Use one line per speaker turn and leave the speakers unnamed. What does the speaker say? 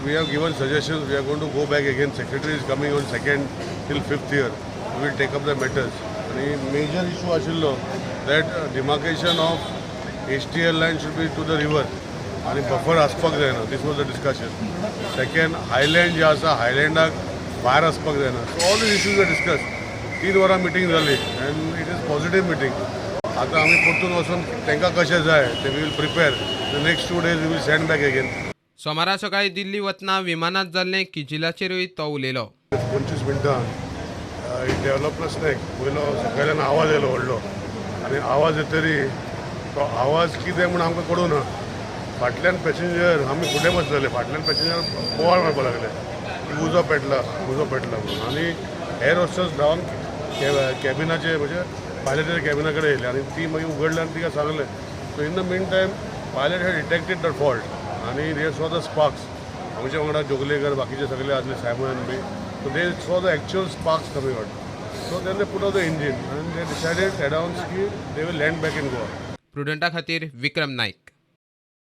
we have given suggestions. We are going to go back again. Secretary is coming on 2nd till 5th year. We will take up the matters. And the major issue आशिल्लो that demarcation of HTL line should be to the river. And buffer आसपाक जायना. This was the discussion. Second, Highland जे आसा, Highlandak भायर आसपाक जायना. So all these issues were discussed. 3 वरां meeting जाली and it is positive meeting. आता आम्ही परतून वचून तांकां कशें जाय ते we will prepare. The next 2 days we will send back again.
सोमारा सकाळी दिल्ली वतना विमानात जाल्ले किजिलाचेरूय तो उलयलो.
25 मिनटां डेव्हलप नासलें. पयलो सकयल्यान आवाज येयलो व्हडलो आनी आवाज येतरी तो आवाज कितें म्हूण आमकां कळूना. फाटल्यान पॅसेंजर आमी फुडें बसलेले, फाटल्यान पॅसेंजर बोवाळ मारपाक लागले की उजो पेटला म्हणून. आनी एअर होस्टेस धांवन कॅबिनाचे म्हणजे पायलटाच्या कॅबिना कडेन येयली आनी ती मागीर उगडली आनी तिका सांगलें. So in the mean time pilot had detected the fault आनी दे सॉ द स्पार्क्स. आमच्या वांगडा जोगलेकर बाकीचे सगळे आसले, Simon B. So they saw the actual sparks coming out. So then they put out the engine and they decided, announced that they will land back in Goa.
प्रुडंटा खातीर विक्रम नाईक.